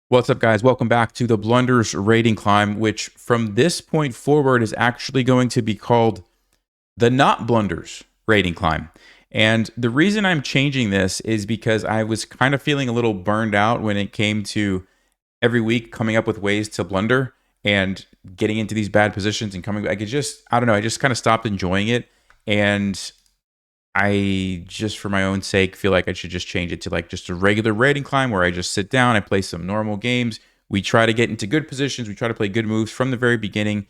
What's up, guys? Welcome back to the Blunders Rating Climb, which from this point forward is actually going to be called the Not Blunders Rating Climb. And the reason I'm changing this is because I was kind of feeling a little burned out when it came to every week coming up with ways to blunder and getting into these bad positions and coming back. I don't know, I just kind of stopped enjoying it. And I just, for my own sake, feel like I should just change it to like just a regular rating climb where I just sit down, I play some normal games. We try to get into good positions. We try to play good moves from the very beginning.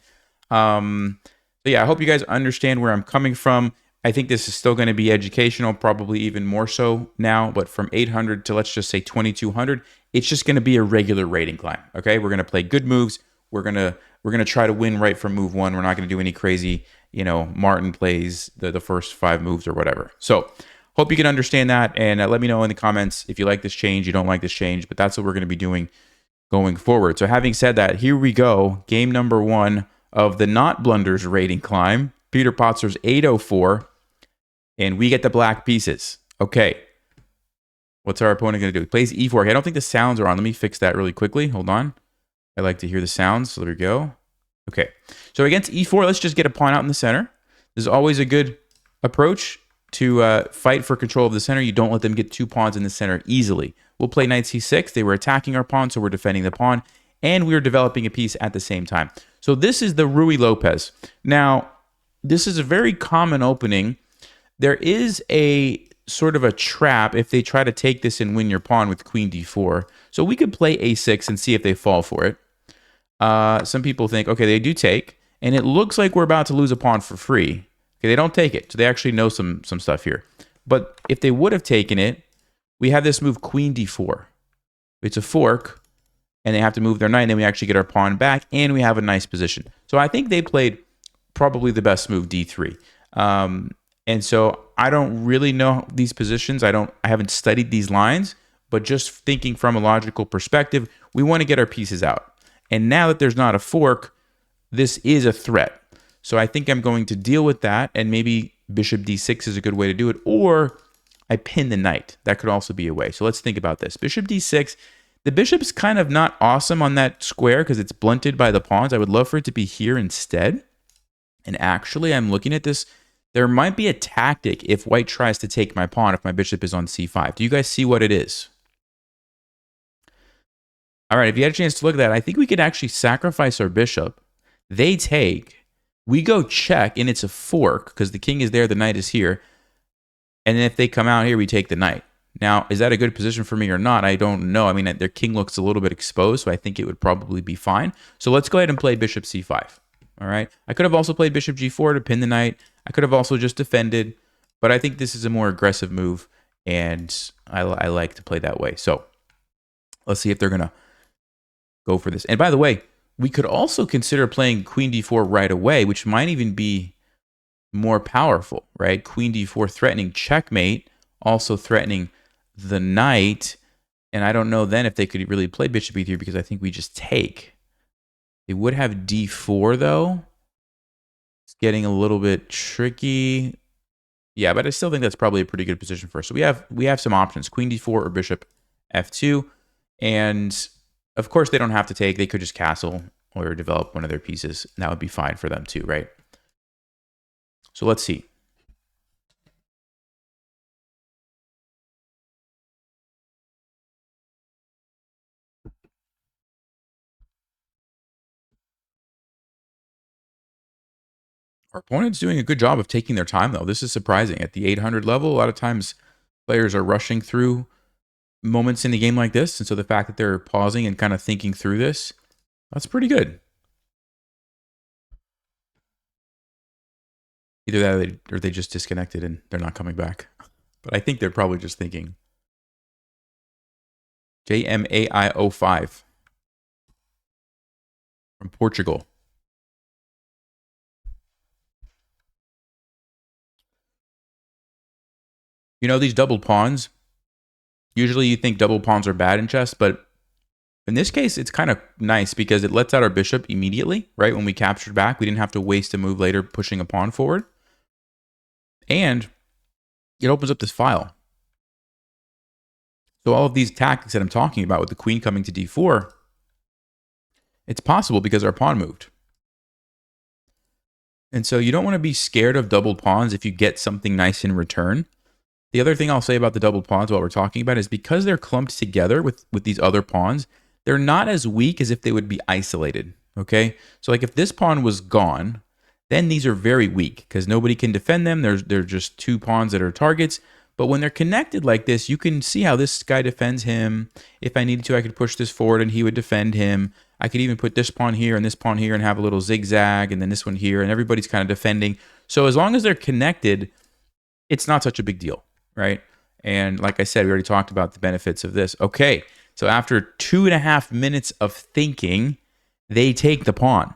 So yeah, I hope you guys understand where I'm coming from. I think this is still going to be educational, probably even more so now. But from 800 to let's just say 2200, it's just going to be a regular rating climb. Okay, we're going to play good moves. We're gonna try to win right from move one. We're not going to do any crazy, Martin plays the first 5 moves or whatever. So hope you can understand that, and let me know in the comments if you like this change, you don't like this change. But that's what we're going to be doing going forward. So having said that, here we go. Game number 1 of the Not Blunders rating climb. Peter-Patzer's 804, and we get the black pieces. Okay. What's our opponent going to do? He plays e4. Okay, I don't think the sounds are on. Let me fix that really quickly. Hold on. I like to hear the sounds. So there we go. Okay. So against e4, let's just get a pawn out in the center. This is always a good approach to fight for control of the center. You don't let them get 2 pawns in the center easily. We'll play knight c6. They were attacking our pawn, so we're defending the pawn. And we were developing a piece at the same time. So this is the Rui Lopez. Now, this is a very common opening. There is a sort of a trap if they try to take this and win your pawn with queen d4. So we could play a6 and see if they fall for it. Some people think, okay, they do take, and it looks like we're about to lose a pawn for free. Okay, they don't take it, so they actually know some stuff here. But if they would have taken it, we have this move queen d4. It's a fork, and they have to move their knight, and then we actually get our pawn back, and we have a nice position. So I think they played probably the best move, d3. And so I don't really know these positions. I haven't studied these lines, but just thinking from a logical perspective, we want to get our pieces out. And now that there's not a fork, this is a threat. So I think I'm going to deal with that, and maybe bishop d6 is a good way to do it, or I pin the knight. That could also be a way. So let's think about this. Bishop d6, the bishop's kind of not awesome on that square because it's blunted by the pawns. I would love for it to be here instead. And actually, I'm looking at this. There might be a tactic if white tries to take my pawn if my bishop is on c5. Do you guys see what it is? All right, if you had a chance to look at that, I think we could actually sacrifice our bishop. They take. We go check, and it's a fork because the king is there, the knight is here. And then if they come out here, we take the knight. Now, is that a good position for me or not? I don't know. I mean, their king looks a little bit exposed, so I think it would probably be fine. So let's go ahead and play bishop c5. All right. I could have also played bishop g4 to pin the knight. I could have also just defended, but I think this is a more aggressive move, and I like to play that way. So let's see if they're going to go for this. And by the way, we could also consider playing queen d4 right away, which might even be more powerful, right? Queen d4 threatening checkmate, also threatening the knight. And I don't know then if they could really play bishop e3 because I think we just take. They would have d4 though. It's getting a little bit tricky. Yeah, but I still think that's probably a pretty good position for us. So we have some options: queen d4 or bishop f2. And of course, they don't have to take. They could just castle or develop one of their pieces. And that would be fine for them too, right? So let's see. Our opponent's doing a good job of taking their time, though. This is surprising. At the 800 level, a lot of times players are rushing through moments in the game like this. And so the fact that they're pausing and kind of thinking through this, that's pretty good. Either that or they just disconnected and they're not coming back. But I think they're probably just thinking. JMAI05 from Portugal. You know, these doubled pawns, usually you think double pawns are bad in chess, but in this case, it's kind of nice because it lets out our bishop immediately, right? When we captured back, we didn't have to waste a move later pushing a pawn forward. And it opens up this file. So all of these tactics that I'm talking about with the queen coming to d4, it's possible because our pawn moved. And so you don't want to be scared of doubled pawns if you get something nice in return. The other thing I'll say about the doubled pawns while we're talking about is because they're clumped together with these other pawns, they're not as weak as if they would be isolated, okay? So like if this pawn was gone, then these are very weak because nobody can defend them. They're just two pawns that are targets. But when they're connected like this, you can see how this guy defends him. If I needed to, I could push this forward and he would defend him. I could even put this pawn here and this pawn here and have a little zigzag and then this one here, and everybody's kind of defending. So as long as they're connected, it's not such a big deal, right? And like I said, we already talked about the benefits of this. Okay, so after 2.5 minutes of thinking, they take the pawn.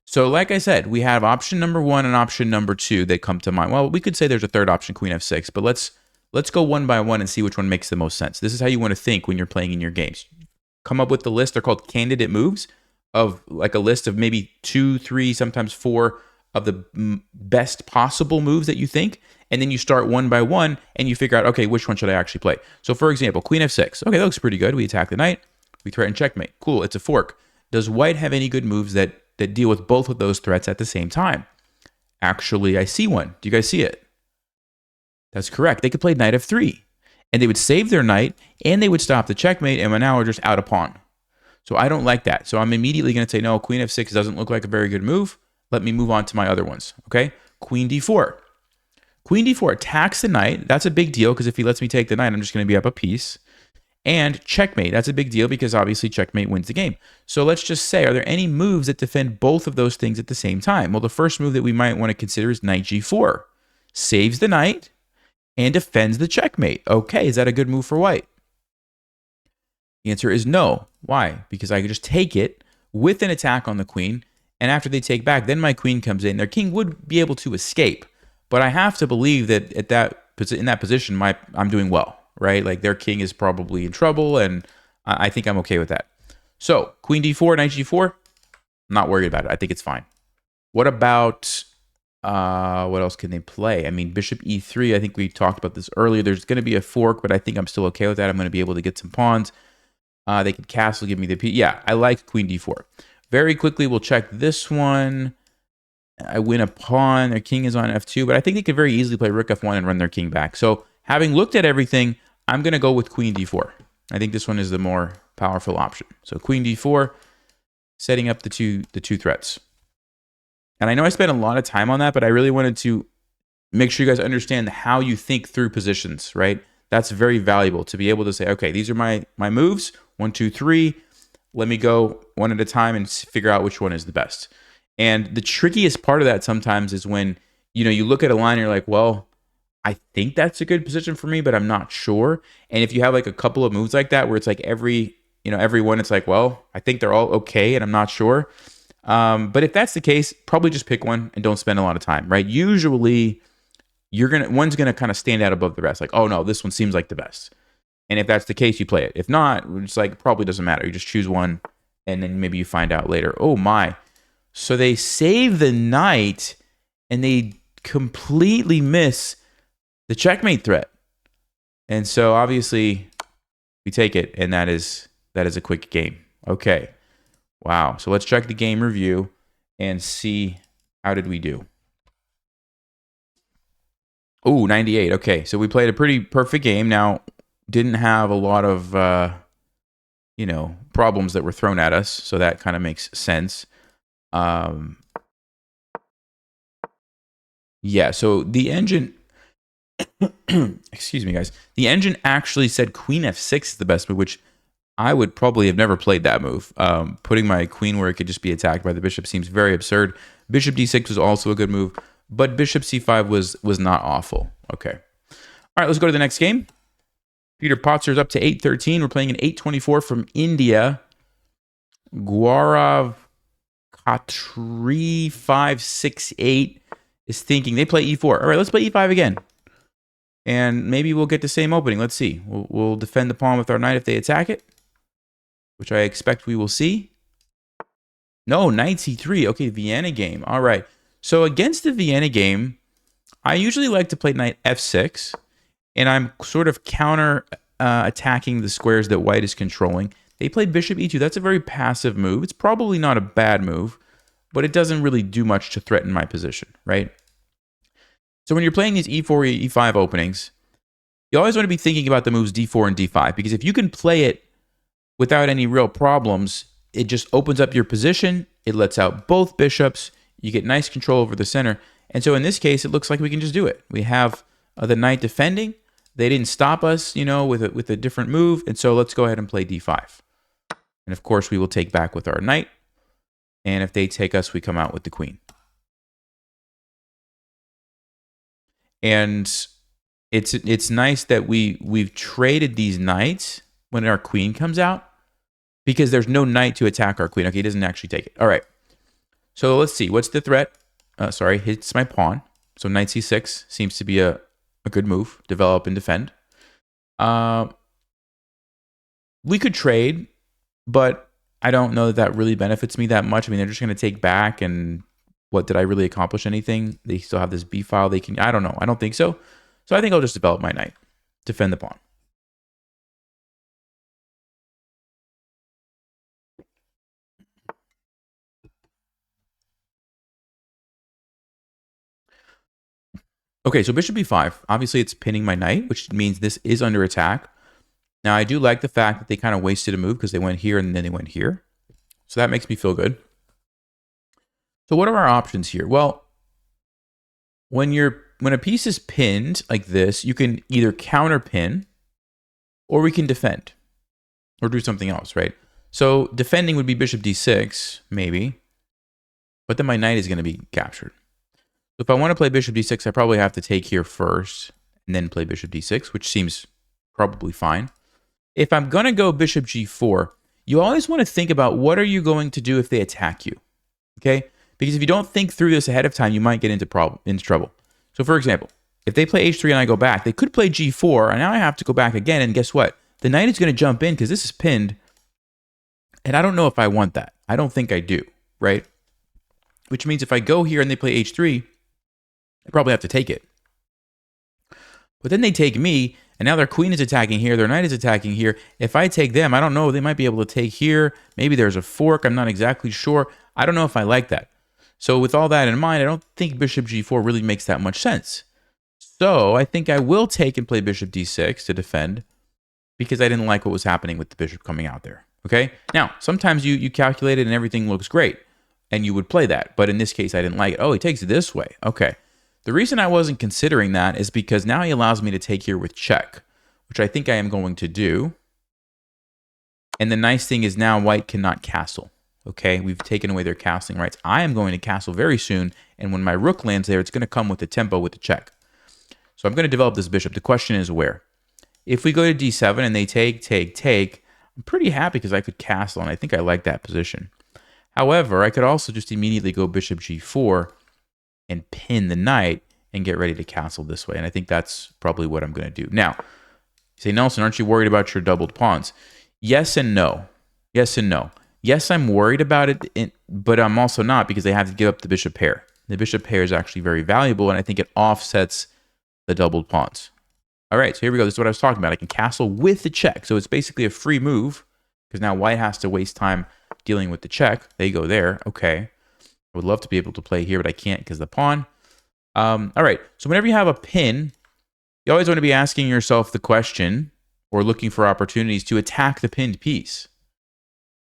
So like I said, we have option number 1 and option number 2 that come to mind. Well, we could say there's a third option, queen f6, but let's go one by one and see which one makes the most sense. This is how you want to think when you're playing in your games. Come up with the list. They're called candidate moves, of like a list of maybe 2, 3, sometimes 4 of the best possible moves that you think. And then you start one by one and you figure out, okay, which one should I actually play? So for example, queen f6. Okay, that looks pretty good. We attack the knight. We threaten checkmate. Cool, it's a fork. Does white have any good moves that deal with both of those threats at the same time? Actually, I see one. Do you guys see it? That's correct. They could play knight f3. And they would save their knight, and they would stop the checkmate, and now we're just out a pawn. So I don't like that. So I'm immediately going to say, no, queen f6 doesn't look like a very good move. Let me move on to my other ones, okay? Queen d4. Queen d4 attacks the knight. That's a big deal, because if he lets me take the knight, I'm just going to be up a piece. And checkmate. That's a big deal, because obviously checkmate wins the game. So let's just say, are there any moves that defend both of those things at the same time? Well, the first move that we might want to consider is knight g4. Saves the knight and defends the checkmate. Okay, is that a good move for white? The answer is no. Why? Because I could just take it with an attack on the queen, and after they take back, then my queen comes in. Their king would be able to escape, but I have to believe that in that position, I'm doing well, right? Like their king is probably in trouble, and I think I'm okay with that. So queen d4, knight g4, I'm not worried about it. I think it's fine. What about what else can they play? I mean, bishop e3, I think we talked about this earlier. There's going to be a fork, but I think I'm still okay with that. I'm going to be able to get some pawns. They can castle, give me the piece. Yeah, I like queen d4. Very quickly, we'll check this one. I win a pawn. Their king is on f2, but I think they could very easily play rook f1 and run their king back. So having looked at everything, I'm going to go with queen d4. I think this one is the more powerful option. So queen d4, setting up the two threats. And I know I spent a lot of time on that, but I really wanted to make sure you guys understand how you think through positions, right? That's very valuable to be able to say, okay, these are my moves, 1, 2, 3. Let me go one at a time and figure out which one is the best. And the trickiest part of that sometimes is when, you look at a line and you're like, well, I think that's a good position for me, but I'm not sure. And if you have like a couple of moves like that, where it's like every one, it's like, well, I think they're all okay and I'm not sure. But if that's the case, probably just pick one and don't spend a lot of time, right? Usually one's gonna kind of stand out above the rest. Like, oh no, this one seems like the best. And if that's the case, you play it. If not, it's like, probably doesn't matter. You just choose one and then maybe you find out later. Oh my. So they save the knight and they completely miss the checkmate threat. And so obviously we take it, and that is a quick game. Okay. Wow. So let's check the game review and see how did we do. Oh, 98. Okay. So we played a pretty perfect game. Now, didn't have a lot of, problems that were thrown at us. So that kind of makes sense. Yeah. So the engine, excuse me, guys. The engine actually said queen f6 is the best move, which I would probably have never played that move. Putting my queen where it could just be attacked by the bishop seems very absurd. Bishop d6 was also a good move, but bishop c5 was not awful. Okay. All right, let's go to the next game. Peter-Patzer's up to 813. We're playing an 824 from India. Gaurav Khatri 568 is thinking. They play e4. All right, let's play e5 again. And maybe we'll get the same opening. Let's see. We'll defend the pawn with our knight if they attack it, which I expect we will see. No, knight c3. Okay, Vienna game. All right. So against the Vienna game, I usually like to play knight f6, and I'm sort of counter attacking the squares that white is controlling. They played bishop e2. That's a very passive move. It's probably not a bad move, but it doesn't really do much to threaten my position, right? So when you're playing these e4, e5 openings, you always want to be thinking about the moves d4 and d5, because if you can play it without any real problems, it just opens up your position, it lets out both bishops, you get nice control over the center, and so in this case, it looks like we can just do it. We have the knight defending, they didn't stop us, you know, with a different move, and so let's go ahead and play d5. And of course, we will take back with our knight, and if they take us, we come out with the queen. And it's nice that we've traded these knights when our queen comes out, because there's no knight to attack our queen. Okay, he doesn't actually take it. All right. So let's see. What's the threat? Sorry, hits my pawn. So knight c6 seems to be a good move. Develop and defend. We could trade, but I don't know that really benefits me that much. I mean, they're just going to take back, and what, did I really accomplish anything? They still have this b file. They can, I don't know. I don't think so. So I think I'll just develop my knight. Defend the pawn. Okay, so bishop b5. Obviously, it's pinning my knight, which means this is under attack. Now, I do like the fact that they kind of wasted a move because they went here and then they went here. So that makes me feel good. So what are our options here? Well, when a piece is pinned like this, you can either counter pin, or we can defend, or do something else, right? So defending would be bishop d6, maybe, but then my knight is going to be captured. So if I want to play bishop d6, I probably have to take here first and then play bishop d6, which seems probably fine. If I'm going to go bishop g4, you always want to think about what are you going to do if they attack you, okay? Because if you don't think through this ahead of time, you might get into trouble. So for example, if they play h3 and I go back, they could play g4, and now I have to go back again, and guess what? The knight is going to jump in because this is pinned, and I don't know if I want that. I don't think I do, right? Which means if I go here and they play h3, I probably have to take it. But then they take me, and now their queen is attacking here, their knight is attacking here. If I take them, I don't know, they might be able to take here. Maybe there's a fork, I'm not exactly sure. I don't know if I like that. So with all that in mind, I don't think bishop g4 really makes that much sense. So I think I will take and play bishop d6 to defend, because I didn't like what was happening with the bishop coming out there. Okay? Now, sometimes you calculate it and everything looks great, and you would play that. But in this case, I didn't like it. Oh, he takes it this way. Okay. The reason I wasn't considering that is because now he allows me to take here with check, which I think I am going to do. And the nice thing is now white cannot castle. Okay, we've taken away their castling rights. I am going to castle very soon, and when my rook lands there, it's going to come with the tempo with the check. So I'm going to develop this bishop. The question is where? If we go to d7 and they take, I'm pretty happy because I could castle, and I think I like that position. However, I could also just immediately go bishop g4 and pin the knight and get ready to castle this way. And I think that's probably what I'm going to do. Now, you say, Nelson, aren't you worried about your doubled pawns? Yes and no. Yes and no. Yes, I'm worried about it, but I'm also not, because they have to give up the bishop pair. The bishop pair is actually very valuable, and I think it offsets the doubled pawns. All right, so here we go. This is what I was talking about. I can castle with the check. So it's basically a free move, because now white has to waste time dealing with the check. They go there. Okay. I would love to be able to play here, but I can't because of the pawn. All right, so whenever you have a pin, you always want to be asking yourself the question, or looking for opportunities to attack the pinned piece.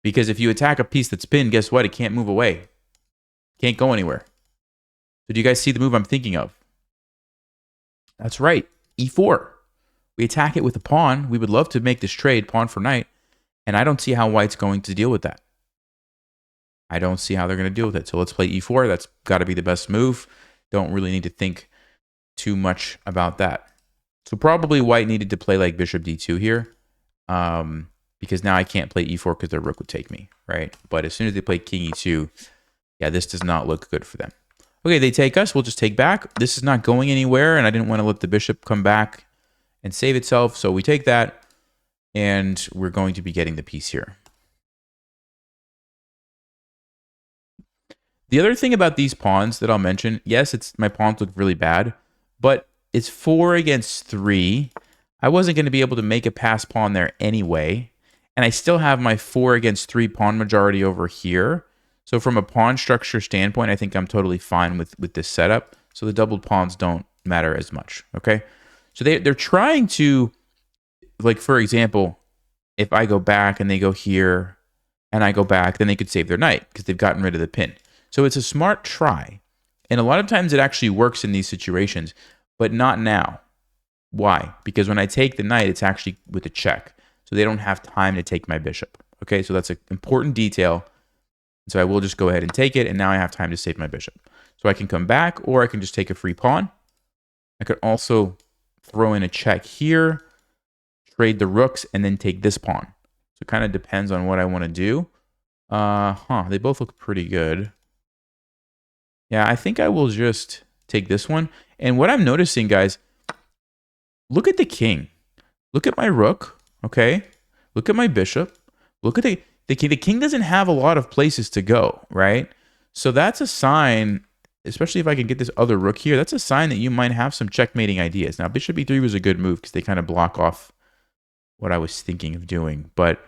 Because if you attack a piece that's pinned, guess what? It can't move away. Can't go anywhere. So do you guys see the move I'm thinking of? That's right, e4. We attack it with a pawn. We would love to make this trade, pawn for knight, and I don't see how white's going to deal with that. I don't see how they're going to deal with it. So let's play e4. That's got to be the best move. Don't really need to think too much about that. So probably white needed to play like bishop d2 here. Because now I can't play e4 because their rook would take me, right? But as soon as they play king e2, yeah, this does not look good for them. Okay, they take us. We'll just take back. This is not going anywhere, and I didn't want to let the bishop come back and save itself. So we take that, and we're going to be getting the piece here. The other thing about these pawns that I'll mention, yes, my pawns look really bad, but it's 4 against 3. I wasn't going to be able to make a pass pawn there anyway. And I still have my 4 against 3 pawn majority over here. So from a pawn structure standpoint, I think I'm totally fine with this setup. So the doubled pawns don't matter as much, okay? So they're trying to, like, for example, if I go back and they go here and I go back, then they could save their knight because they've gotten rid of the pin. So it's a smart try. And a lot of times it actually works in these situations, but not now. Why? Because when I take the knight, it's actually with a check. So they don't have time to take my bishop. Okay, so that's an important detail. So I will just go ahead and take it, and now I have time to save my bishop. So I can come back, or I can just take a free pawn. I could also throw in a check here, trade the rooks, and then take this pawn. So it kind of depends on what I want to do. They both look pretty good. Yeah, I think I will just take this one. And what I'm noticing, guys, look at the king. Look at my rook, okay? Look at my bishop. Look at the king. The king doesn't have a lot of places to go, right? So that's a sign, especially if I can get this other rook here, that's a sign that you might have some checkmating ideas. Now, bishop e3 was a good move because they kind of block off what I was thinking of doing. But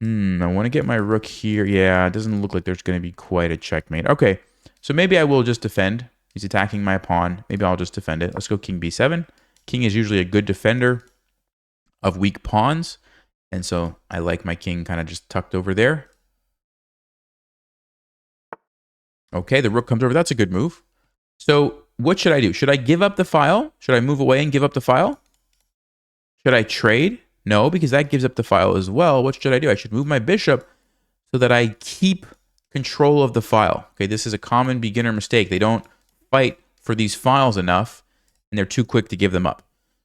I want to get my rook here. Yeah, it doesn't look like there's going to be quite a checkmate. Okay, so maybe I will just defend. He's attacking my pawn. Maybe I'll just defend it. Let's go king b7. King is usually a good defender of weak pawns. And so I like my king kind of just tucked over there. Okay, the rook comes over. That's a good move. So what should I do? Should I give up the file? Should I move away and give up the file? Should I trade? No, because that gives up the file as well. What should I do? I should move my bishop so that I keep control of the file. Okay, this is a common beginner mistake. They don't fight for these files enough, and they're too quick to give them up.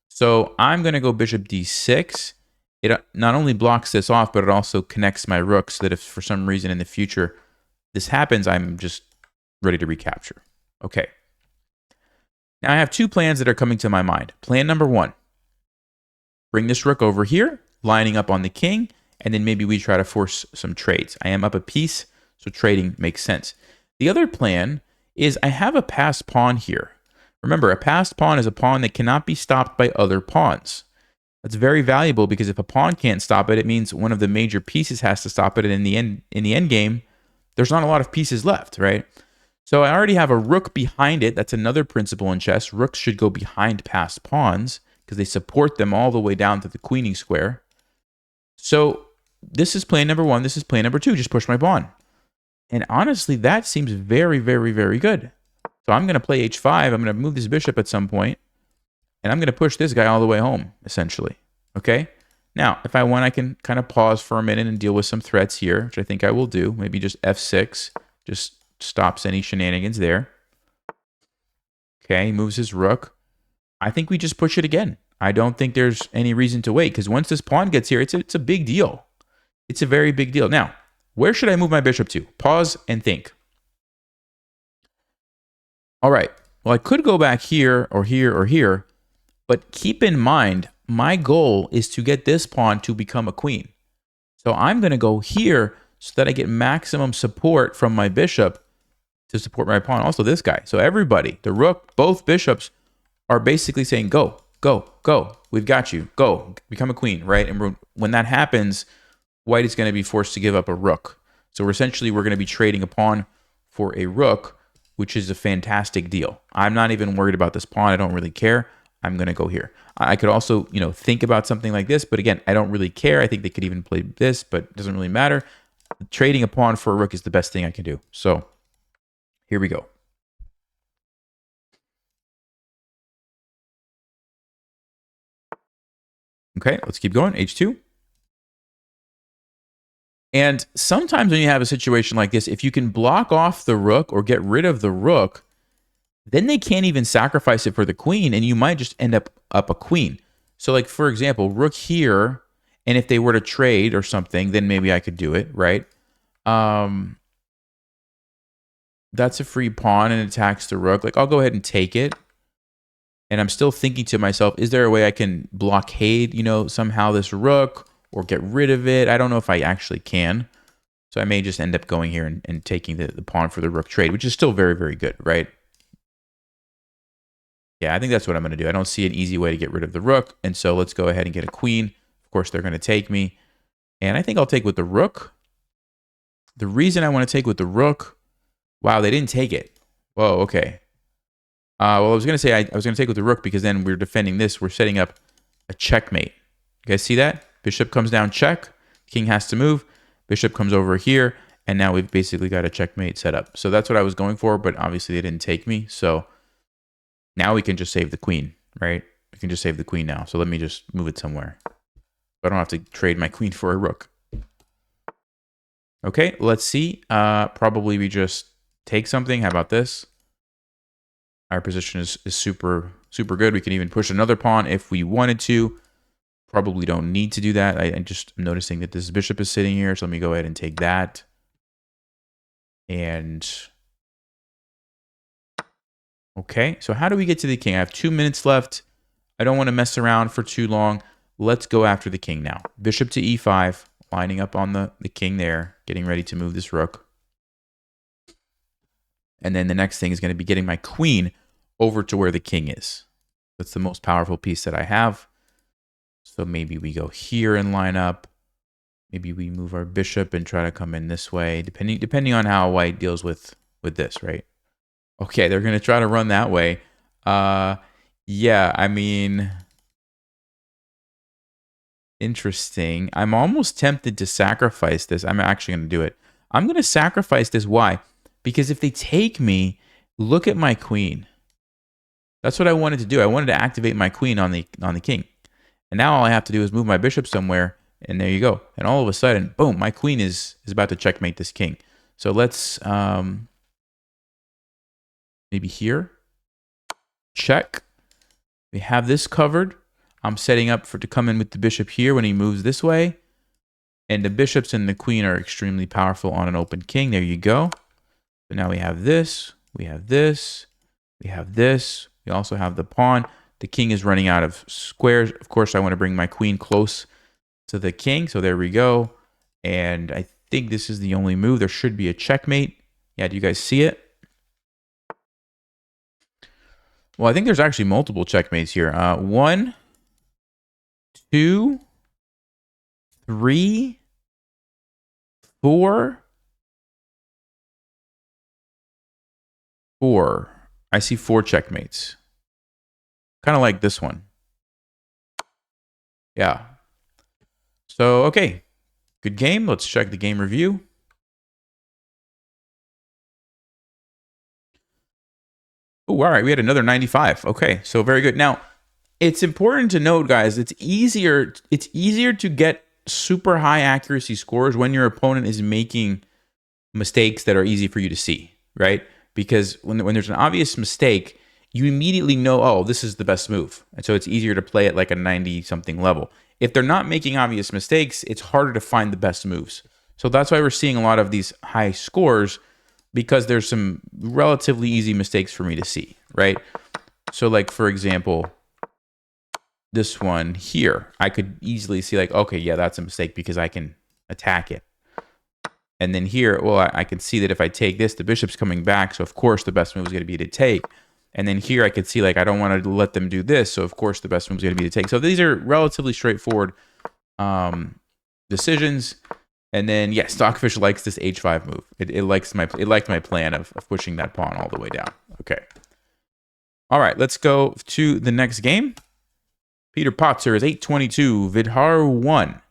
So I'm going to go bishop d6. It not only blocks this off, but it also connects my rook so that if for some reason in the future this happens, I'm just ready to recapture. Okay. Now I have two plans that are coming to my mind. Plan number one, bring this rook over here, lining up on the king, and then maybe we try to force some trades. I am up a piece, so trading makes sense. The other plan is I have a passed pawn here. Remember, a passed pawn is a pawn that cannot be stopped by other pawns. That's very valuable because if a pawn can't stop it, it means one of the major pieces has to stop it, and in the end game, there's not a lot of pieces left, right? So I already have a rook behind it. That's another principle in chess. Rooks should go behind passed pawns because they support them all the way down to the queening square. So this is plan number one. This is plan number two. Just push my pawn. And honestly, that seems very, very, very good. So I'm going to play h5. I'm going to move this bishop at some point, and I'm going to push this guy all the way home, essentially. Okay? Now, if I want, I can kind of pause for a minute and deal with some threats here, which I think I will do. Maybe just f6. Just stops any shenanigans there. Okay, he moves his rook. I think we just push it again. I don't think there's any reason to wait, because once this pawn gets here, it's a big deal. It's a very big deal. Now, where should I move my bishop to? Pause and think. All right, well, I could go back here or here or here, but keep in mind, my goal is to get this pawn to become a queen. So I'm going to go here so that I get maximum support from my bishop to support my pawn. Also this guy. So everybody, the rook, both bishops are basically saying, go, go, go. We've got you. Go, become a queen, right? And when that happens, white is going to be forced to give up a rook. So we're going to be trading a pawn for a rook, which is a fantastic deal. I'm not even worried about this pawn. I don't really care. I'm going to go here. I could also, think about something like this, but again, I don't really care. I think they could even play this, but it doesn't really matter. Trading a pawn for a rook is the best thing I can do. So here we go. Okay, let's keep going. H2. And sometimes when you have a situation like this, if you can block off the rook or get rid of the rook, then they can't even sacrifice it for the queen, and you might just end up a queen. So like, for example, rook here, and if they were to trade or something, then maybe I could do it, right? That's a free pawn and attacks the rook. Like, I'll go ahead and take it. And I'm still thinking to myself, is there a way I can blockade, somehow this rook or get rid of it? I don't know if I actually can. So I may just end up going here and taking the pawn for the rook trade, which is still very, very good, right? Yeah, I think that's what I'm going to do. I don't see an easy way to get rid of the rook. And so let's go ahead and get a queen. Of course, they're going to take me. And I think I'll take with the rook. The reason I want to take with the rook... Wow, they didn't take it. Whoa, okay. Well, I was going to say I was going to take with the rook because then we're defending this. We're setting up a checkmate. You guys see that? Bishop comes down, check. King has to move. Bishop comes over here. And now we've basically got a checkmate set up. So that's what I was going for, but obviously they didn't take me. So now we can just save the queen, right? We can just save the queen now. So let me just move it somewhere. I don't have to trade my queen for a rook. Okay, let's see. Probably we just take something. How about this? Our position is super good. We can even push another pawn if we wanted to. Probably don't need to do that. I just am noticing that this bishop is sitting here. So let me go ahead and take that. And okay, so how do we get to the king? I have 2 minutes left. I don't want to mess around for too long. Let's go after the king now. Bishop to e5, lining up on the king there, getting ready to move this rook. And then the next thing is going to be getting my queen over to where the king is. That's the most powerful piece that I have. So maybe we go here and line up. Maybe we move our bishop and try to come in this way, depending on how white deals with this, right? Okay, they're going to try to run that way. Yeah, I mean, interesting. I'm almost tempted to sacrifice this. I'm actually going to do it. I'm going to sacrifice this. Why? Because if they take me, look at my queen. That's what I wanted to do. I wanted to activate my queen on the king. And now all I have to do is move my bishop somewhere. And there you go. And all of a sudden, boom, my queen is about to checkmate this king. So let's maybe here. Check. We have this covered. I'm setting up to come in with the bishop here when he moves this way. And the bishops and the queen are extremely powerful on an open king. There you go. So now we have this. We have this. We have this. We also have the pawn. The king is running out of squares. Of course, I want to bring my queen close to the king. So there we go. And I think this is the only move. There should be a checkmate. Yeah, do you guys see it? Well, I think there's actually multiple checkmates here. 1, 2, 3, 4. 4. I see 4 checkmates. Kind of like this one. Yeah. So, okay. Good game. Let's check the game review. Oh, all right. We had another 95. Okay. So very good. Now, it's important to note, guys, it's easier to get super high accuracy scores when your opponent is making mistakes that are easy for you to see, right? Because when there's an obvious mistake, you immediately know, oh, this is the best move. And so it's easier to play at like a 90-something level. If they're not making obvious mistakes, it's harder to find the best moves. So that's why we're seeing a lot of these high scores, because there's some relatively easy mistakes for me to see, right? So like, for example, this one here, I could easily see like, okay, yeah, that's a mistake because I can attack it. And then here, well, I can see that if I take this, the bishop's coming back. So of course the best move is going to be to take. And then here I could see like, I don't want to let them do this. So of course the best move is going to be to take. So these are relatively straightforward decisions. And then, yeah, Stockfish likes this h5 move. It liked my plan of pushing that pawn all the way down. Okay. All right, let's go to the next game. Peter-Patzer is 822. Vidhar 1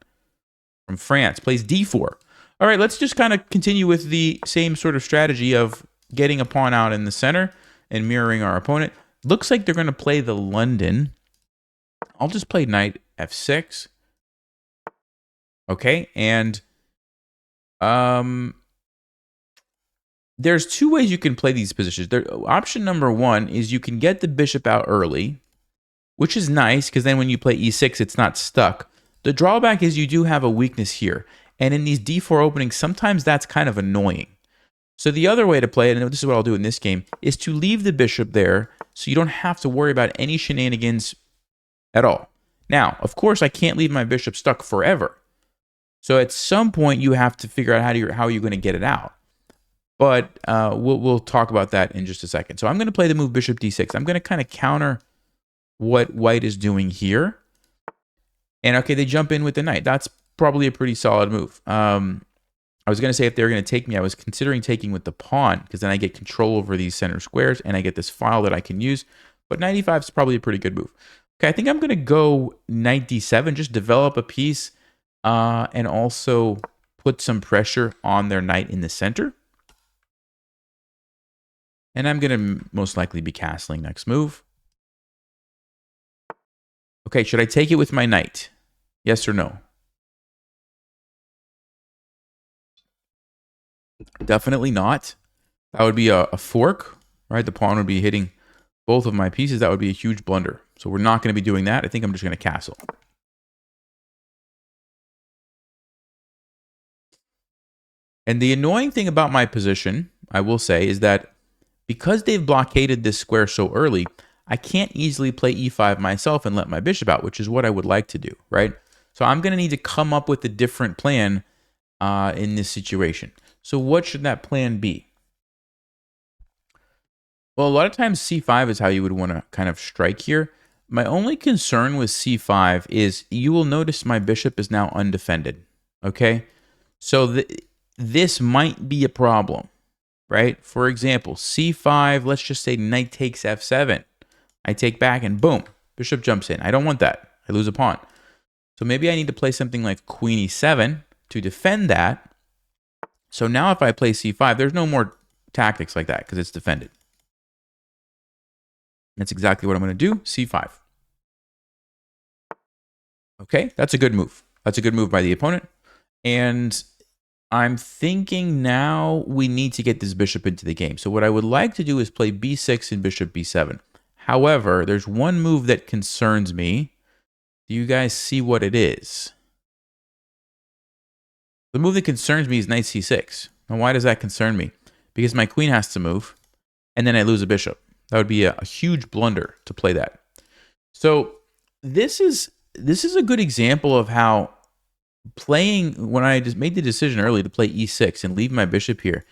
from France plays d4. All right, let's just kind of continue with the same sort of strategy of getting a pawn out in the center and mirroring our opponent. Looks like they're going to play the London. I'll just play knight f6. Okay, and there's 2 ways you can play these positions. Option number 1 is you can get the bishop out early, which is nice because then when you play e6, it's not stuck. The drawback is you do have a weakness here. And in these d4 openings, sometimes that's kind of annoying. So the other way to play it, and this is what I'll do in this game, is to leave the bishop there so you don't have to worry about any shenanigans at all. Now, of course, I can't leave my bishop stuck forever. So at some point, you have to figure out how you're going to get it out. But we'll talk about that in just a second. So I'm going to play the move bishop d6. I'm going to kind of counter what white is doing here. And okay, they jump in with the knight. That's probably a pretty solid move. I was going to say if they were going to take me, I was considering taking with the pawn because then I get control over these center squares and I get this file that I can use. But knight e5 is probably a pretty good move. Okay, I think I'm going to go knight d7, just develop a piece and also put some pressure on their knight in the center. And I'm going to most likely be castling next move. Okay, should I take it with my knight? Yes or no? Definitely not. That would be a fork, right? The pawn would be hitting both of my pieces. That would be a huge blunder. So we're not going to be doing that. I think I'm just going to castle. And the annoying thing about my position, I will say, is that because they've blockaded this square so early, I can't easily play e5 myself and let my bishop out, which is what I would like to do, right? So I'm going to need to come up with a different plan in this situation. So what should that plan be? Well, a lot of times c5 is how you would want to kind of strike here. My only concern with c5 is you will notice my bishop is now undefended, okay? So this might be a problem, right? For example, c5, let's just say knight takes f7. I take back and boom, bishop jumps in. I don't want that. I lose a pawn. So maybe I need to play something like queen e7 to defend that. So now if I play c5, there's no more tactics like that because it's defended. That's exactly what I'm going to do, c5. Okay, that's a good move. That's a good move by the opponent. And I'm thinking now we need to get this bishop into the game. So what I would like to do is play b6 and bishop b7. However, there's one move that concerns me. Do you guys see what it is? The move that concerns me is knight c6. Now, why does that concern me? Because my queen has to move, and then I lose a bishop. That would be a huge blunder to play that. So this is a good example of how playing, when I just made the decision early to play e6 and leave my bishop here,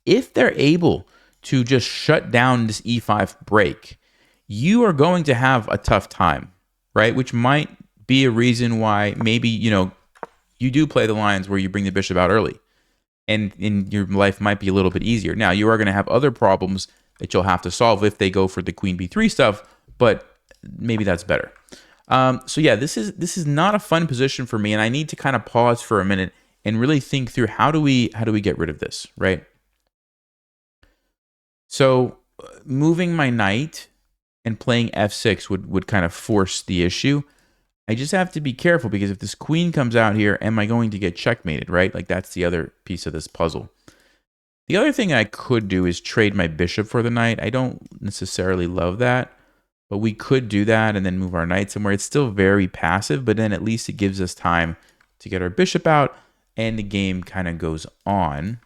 if they're able to just shut down this e5 break, you are going to have a tough time, right? Which might be a reason why maybe, you do play the lines where you bring the bishop out early and your life might be a little bit easier. Now, you are going to have other problems that you'll have to solve if they go for the queen b3 stuff, but maybe that's better. So yeah, this is not a fun position for me, and I need to kind of pause for a minute and really think through how do we get rid of this, right? So moving my knight and playing f6 would kind of force the issue. I just have to be careful because if this queen comes out here, am I going to get checkmated, right? Like that's the other piece of this puzzle. The other thing I could do is trade my bishop for the knight. I don't necessarily love that, but we could do that and then move our knight somewhere. It's still very passive, but then at least it gives us time to get our bishop out and the game kind of goes on.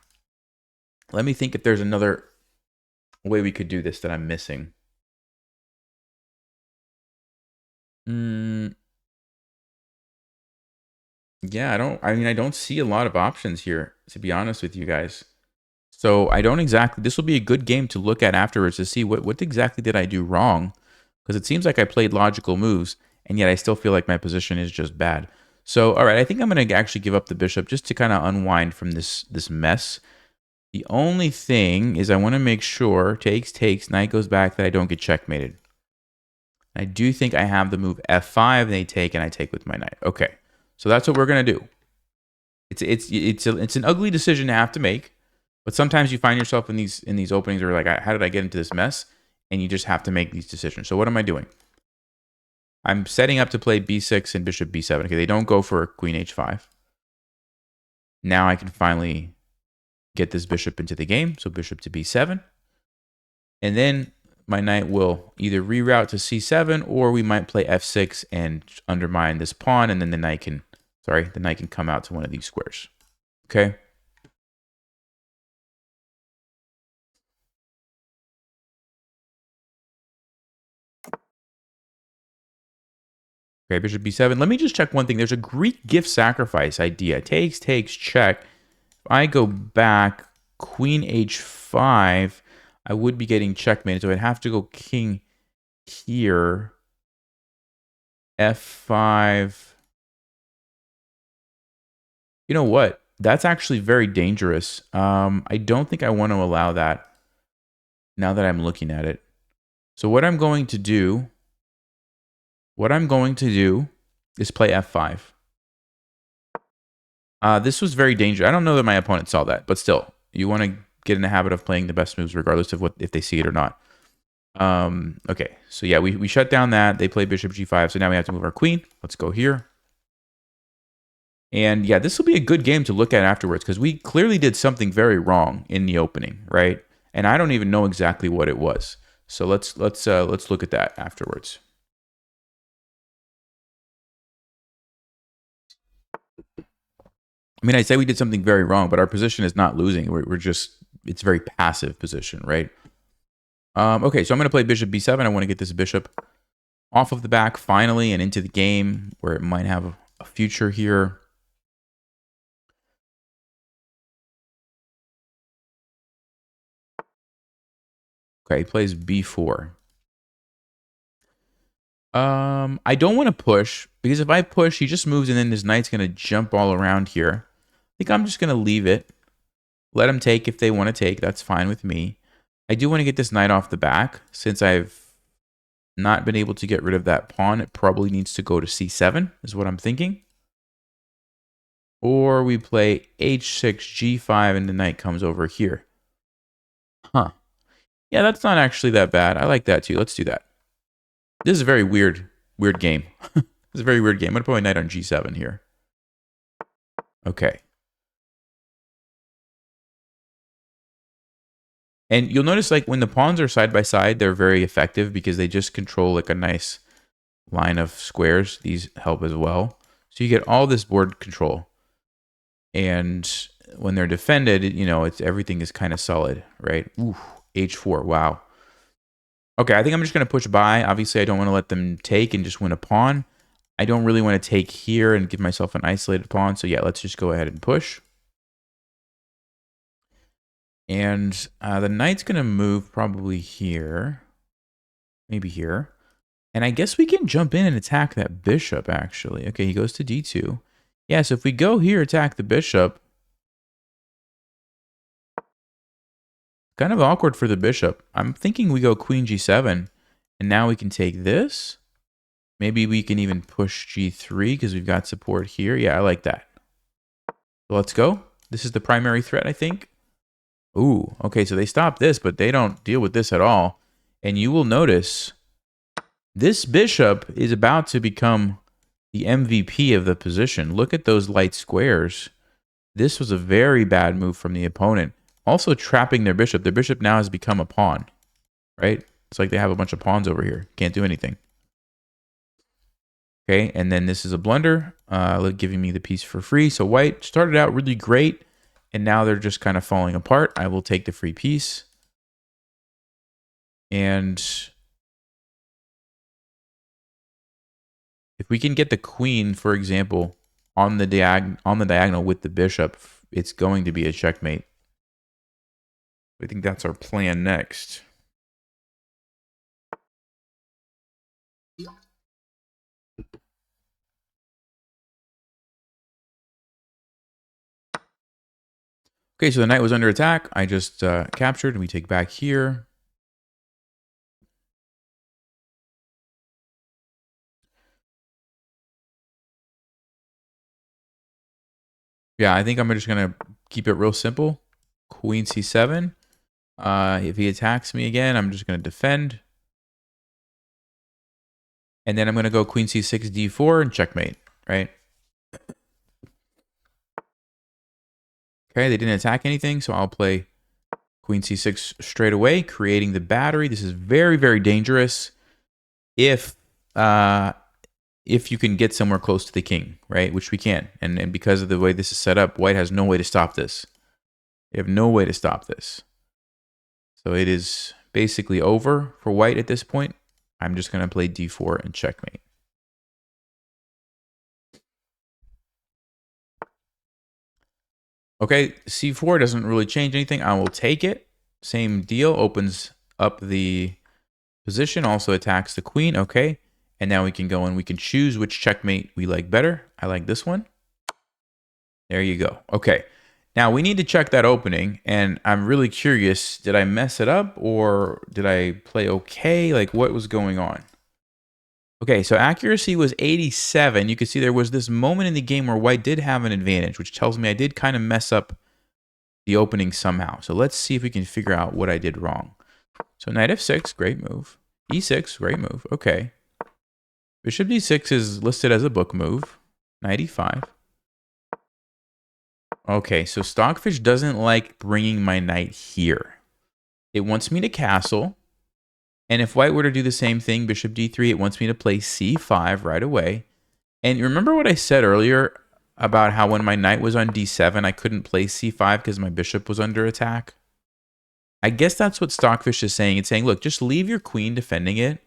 Let me think if there's another way we could do this that I'm missing. Yeah, I don't see a lot of options here, to be honest with you guys. So I don't exactly, this will be a good game to look at afterwards to see what exactly did I do wrong? Because it seems like I played logical moves, and yet I still feel like my position is just bad. So, all right, I think I'm going to actually give up the bishop just to kind of unwind from this mess. The only thing is I want to make sure, takes, knight goes back, that I don't get checkmated. I do think I have the move f5, they take, and I take with my knight. Okay, so that's what we're going to do. It's an ugly decision to have to make, but sometimes you find yourself in these openings where you're like, how did I get into this mess? And you just have to make these decisions. So what am I doing? I'm setting up to play b6 and bishop b7. Okay, they don't go for queen h5. Now I can finally get this bishop into the game. So bishop to b7. And then my knight will either reroute to c7 or we might play f6 and undermine this pawn. And then the knight can come out to one of these squares. Okay. Okay, bishop b7. Let me just check one thing. There's a Greek gift sacrifice idea. Takes, check. If I go back, queen h5, I would be getting checkmated. So I'd have to go king here. f5. You know what? That's actually very dangerous. I don't think I want to allow that now that I'm looking at it. So what I'm going to do is play f5. This was very dangerous. I don't know that my opponent saw that, but still, you want to get in the habit of playing the best moves regardless of if they see it or not. Okay, so yeah, we shut down that. They play bishop g5, so now we have to move our queen. Let's go here. And yeah, this will be a good game to look at afterwards because we clearly did something very wrong in the opening, right? And I don't even know exactly what it was. So let's look at that afterwards. I mean, I say we did something very wrong, but our position is not losing. We're just, it's a very passive position, right? Okay, so I'm going to play bishop b7. I want to get this bishop off of the back finally and into the game where it might have a future here. Okay, he plays b4. I don't want to push because if I push, he just moves and then this knight's going to jump all around here. I think I'm just going to leave it. Let them take if they want to take. That's fine with me. I do want to get this knight off the back. Since I've not been able to get rid of that pawn, it probably needs to go to c7 is what I'm thinking. Or we play h6, g5, and the knight comes over here. Huh. Yeah, that's not actually that bad. I like that too. Let's do that. This is a very weird game. This is a very weird game. I'm going to put my knight on g7 here. Okay. And you'll notice like when the pawns are side by side, they're very effective because they just control like a nice line of squares. These help as well. So you get all this board control. And when they're defended, you know, everything is kind of solid, right? Ooh, h4, wow. Okay, I think I'm just going to push by. Obviously, I don't want to let them take and just win a pawn. I don't really want to take here and give myself an isolated pawn. So yeah, let's just go ahead and push. And the knight's going to move probably here. Maybe here. And I guess we can jump in and attack that bishop, actually. Okay, he goes to d2. Yeah, so if we go here, attack the bishop. Kind of awkward for the bishop. I'm thinking we go queen g7. And now we can take this. Maybe we can even push g3 because we've got support here. Yeah, I like that. So let's go. This is the primary threat, I think. Ooh, okay, so they stop this, but they don't deal with this at all. And you will notice this bishop is about to become the MVP of the position. Look at those light squares. This was a very bad move from the opponent. Also trapping their bishop. Their bishop now has become a pawn, right? It's like they have a bunch of pawns over here. Can't do anything. Okay, and then this is a blunder, giving me the piece for free. So white started out really great, and now they're just kind of falling apart. I will take the free piece. And if we can get the queen, for example, on the diagonal with the bishop, it's going to be a checkmate. I think that's our plan next. Okay, so the knight was under attack. I just captured, and we take back here. Yeah, I think I'm just going to keep it real simple. Queen c7. If he attacks me again, I'm just going to defend. And then I'm going to go queen c6, d4, and checkmate, right? Okay, they didn't attack anything, so I'll play queen c6 straight away, creating the battery. This is very, very dangerous if you can get somewhere close to the king, right? Which we can. And because of the way this is set up, white has no way to stop this. They have no way to stop this. So it is basically over for white at this point. I'm just going to play d4 and checkmate. Okay, c4 doesn't really change anything. I will take it. Same deal. Opens up the position. Also attacks the queen. Okay. And now we can go and we can choose which checkmate we like better. I like this one. There you go. Okay. Now we need to check that opening. And I'm really curious, did I mess it up or did I play okay? Like what was going on? Okay, so accuracy was 87. You can see there was this moment in the game where white did have an advantage, which tells me I did kind of mess up the opening somehow. So let's see if we can figure out what I did wrong. So knight f6, great move. e6, great move. Okay. Bishop d6 is listed as a book move. Knight e5. Okay, so Stockfish doesn't like bringing my knight here. It wants me to castle. And if white were to do the same thing, bishop d3, it wants me to play c5 right away. And remember what I said earlier about how when my knight was on d7, I couldn't play c5 because my bishop was under attack? I guess that's what Stockfish is saying. It's saying, look, just leave your queen defending it.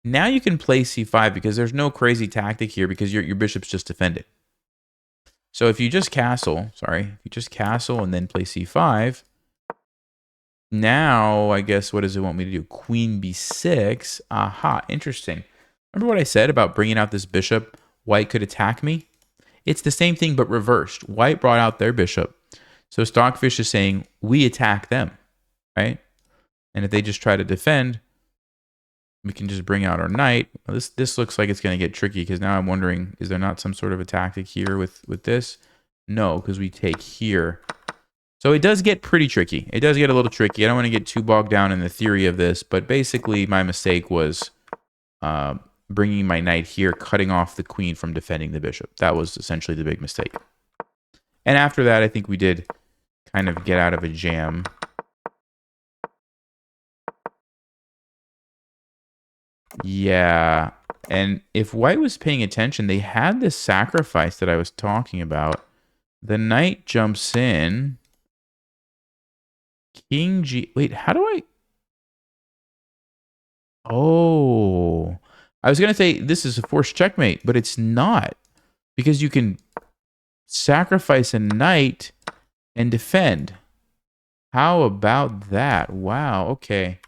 Now you can play c5 because there's no crazy tactic here because your bishop's just defended. So if you just castle, if you just castle and then play c5, now I guess what does it want me to do? Queen b6. Aha, interesting. Remember what I said about bringing out this bishop? White could attack me. It's the same thing but reversed. White brought out their bishop. So Stockfish is saying we attack them, right? And if they just try to defend, we can just bring out our knight. This looks like it's going to get tricky because now I'm wondering, is there not some sort of a tactic here with this? No, because we take here. So it does get pretty tricky. It does get a little tricky. I don't want to get too bogged down in the theory of this, but basically my mistake was bringing my knight here, cutting off the queen from defending the bishop. That was essentially the big mistake. And after that, I think we did kind of get out of a jam. Yeah, and if white was paying attention, they had this sacrifice that I was talking about. The knight jumps in. King G... Wait, how do I... Oh, I was going to say this is a forced checkmate, but it's not. Because you can sacrifice a knight and defend. How about that? Wow, okay.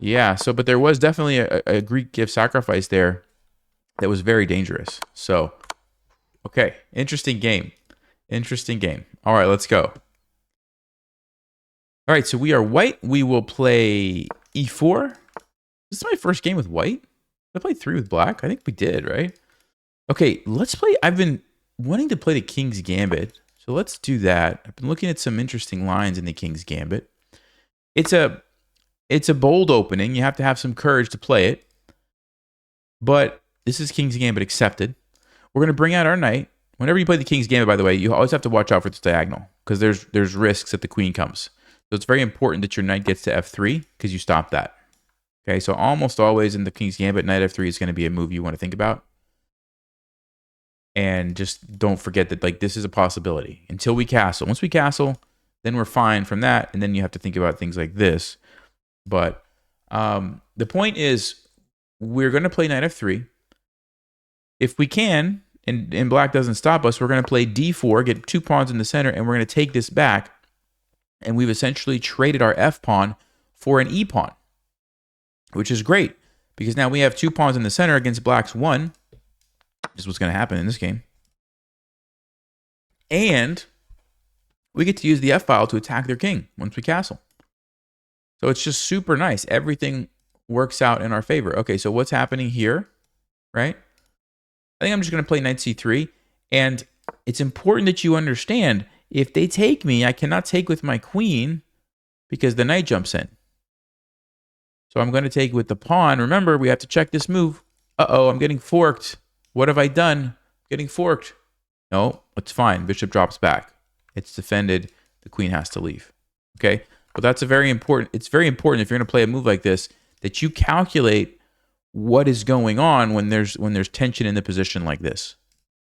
Yeah, so, but there was definitely a Greek gift sacrifice there that was very dangerous. So, okay, interesting game. Interesting game. All right, let's go. All right, so we are white. We will play e4. This is my first game with white. Did I play 3 with black? I think we did, right? Okay, let's play. I've been wanting to play the King's Gambit. So let's do that. I've been looking at some interesting lines in the King's Gambit. It's a bold opening. You have to have some courage to play it. But this is King's Gambit accepted. We're going to bring out our knight. Whenever you play the King's Gambit, by the way, you always have to watch out for this diagonal because there's risks that the queen comes. So it's very important that your knight gets to f3 because you stop that. Okay, so almost always in the King's Gambit, knight f3 is going to be a move you want to think about. And just don't forget that like this is a possibility until we castle. Once we castle, then we're fine from that. And then you have to think about things like this. But the point is, we're going to play knight f3. If we can, and black doesn't stop us, we're going to play d4, get 2 pawns in the center, and we're going to take this back. And we've essentially traded our f pawn for an e pawn, which is great because now we have 2 pawns in the center against black's 1. This is what's going to happen in this game. And we get to use the f-file to attack their king once we castle. So it's just super nice. Everything works out in our favor. Okay, so what's happening here, right? I think I'm just going to play knight c3. And it's important that you understand, if they take me, I cannot take with my queen because the knight jumps in. So I'm going to take with the pawn. Remember, we have to check this move. Uh-oh, I'm getting forked. What have I done? Getting forked. No, it's fine. Bishop drops back. It's defended. The queen has to leave. Okay? But that's a very important, it's very important if you're going to play a move like this that you calculate what is going on when there's tension in the position like this.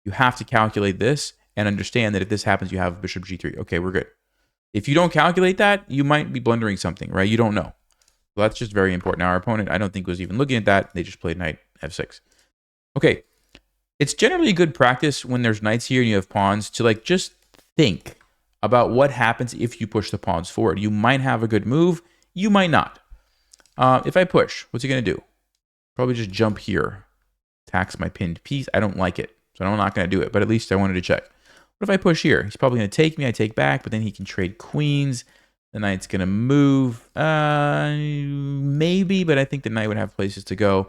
You have to calculate this and understand that if this happens, you have bishop g3. Okay, we're good. If you don't calculate that, you might be blundering something, right? You don't know. So that's just very important. Now, our opponent, I don't think, was even looking at that. They just played knight f6. Okay. It's generally good practice when there's knights here and you have pawns to like just think about what happens if you push the pawns forward. You might have a good move, you might not. If I push, what's he going to do? Probably just jump here, tax my pinned piece. I don't like it, so I'm not going to do it, but at least I wanted to check. What if I push here? He's probably going to take me, I take back, but then he can trade queens. The knight's going to move. Maybe, but I think the knight would have places to go.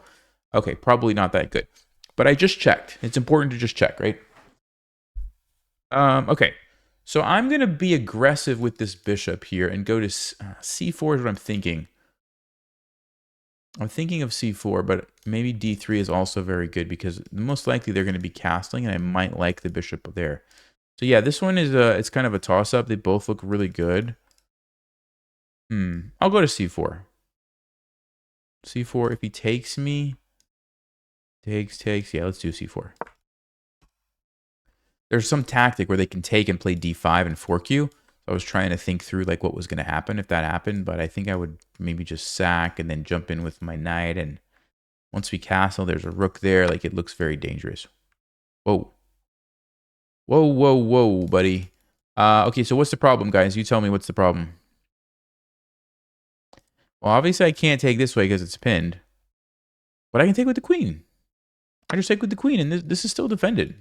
Okay, probably not that good. But I just checked. It's important to just check, right? Okay, so I'm going to be aggressive with this bishop here and go to c4 is what I'm thinking. I'm thinking of c4, but maybe d3 is also very good because most likely they're going to be castling, and I might like the bishop there. So yeah, this one is it's kind of a toss-up. They both look really good. I'll go to c4. c4, if he takes me, takes. Yeah, let's do c4. There's some tactic where they can take and play d5 and fork you. I was trying to think through like what was going to happen if that happened, but I think I would maybe just sack and then jump in with my knight. And once we castle, there's a rook there. Like, it looks very dangerous. Whoa. Whoa, buddy. Okay, so what's the problem, guys? You tell me what's the problem. Well, obviously I can't take this way because it's pinned. But I can take with the queen. I just take with the queen, and this is still defended.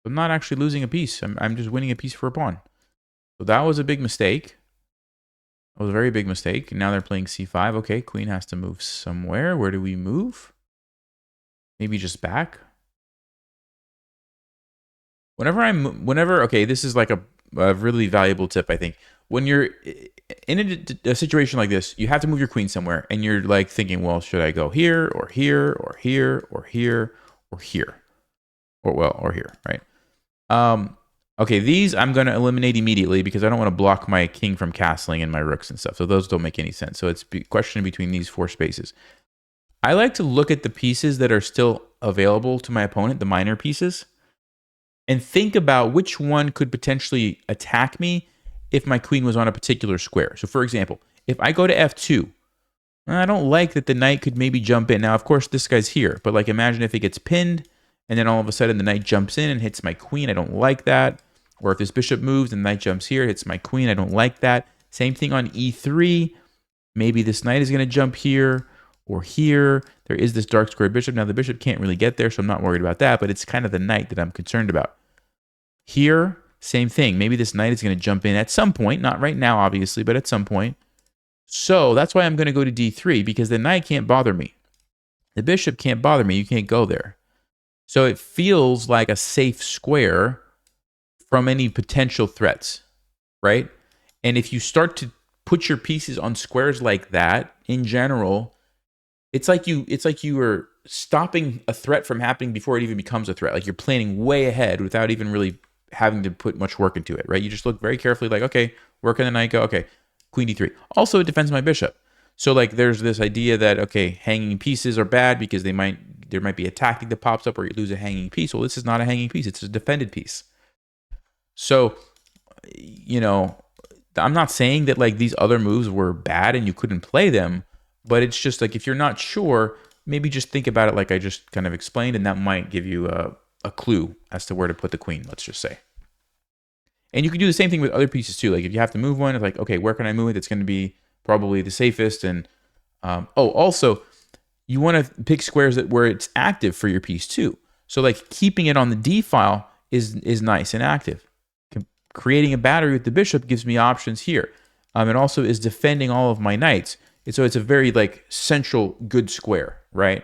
I'm not actually losing a piece. I'm just winning a piece for a pawn. So that was a big mistake. That was a very big mistake. Now they're playing c5. Okay, queen has to move somewhere. Where do we move? Maybe just back. Okay, this is like a really valuable tip, I think. When you're in a situation like this, you have to move your queen somewhere, and you're like thinking, well, should I go here, or here, or here, or here, or here? Or here, right? Okay, these I'm going to eliminate immediately because I don't want to block my king from castling and my rooks and stuff. So those don't make any sense. So it's a question between these four spaces. I like to look at the pieces that are still available to my opponent, the minor pieces, and think about which one could potentially attack me if my queen was on a particular square. So for example, if I go to f2, I don't like that the knight could maybe jump in. Now, of course, this guy's here, but like imagine if it gets pinned, and then all of a sudden the knight jumps in and hits my queen. I don't like that. Or if this bishop moves and the knight jumps here, hits my queen. I don't like that. Same thing on e3. Maybe this knight is going to jump here or here. There is this dark square bishop. Now the bishop can't really get there, so I'm not worried about that, but it's kind of the knight that I'm concerned about. Here, same thing. Maybe this knight is going to jump in at some point. Not right now, obviously, but at some point. So that's why I'm going to go to d3, because the knight can't bother me. The bishop can't bother me. You can't go there. So it feels like a safe square from any potential threats, right? And if you start to put your pieces on squares like that, in general, it's like you are stopping a threat from happening before it even becomes a threat. Like you're planning way ahead without even really having to put much work into it, right? You just look very carefully like, okay, where can the knight go? Okay, queen d3. Also, it defends my bishop. So like there's this idea that, okay, hanging pieces are bad because there might be a tactic that pops up where you lose a hanging piece. Well, this is not a hanging piece. It's a defended piece. So, you know, I'm not saying that like these other moves were bad and you couldn't play them, but it's just like if you're not sure, maybe just think about it like I just kind of explained, and that might give you a clue as to where to put the queen, let's just say. And you can do the same thing with other pieces too. Like if you have to move one, it's like, okay, where can I move it? That's going to be probably the safest. And also, you want to pick squares where it's active for your piece too. So like keeping it on the D file is nice and active. Creating a battery with the bishop gives me options here. It also is defending all of my knights. And so it's a very like central good square, right?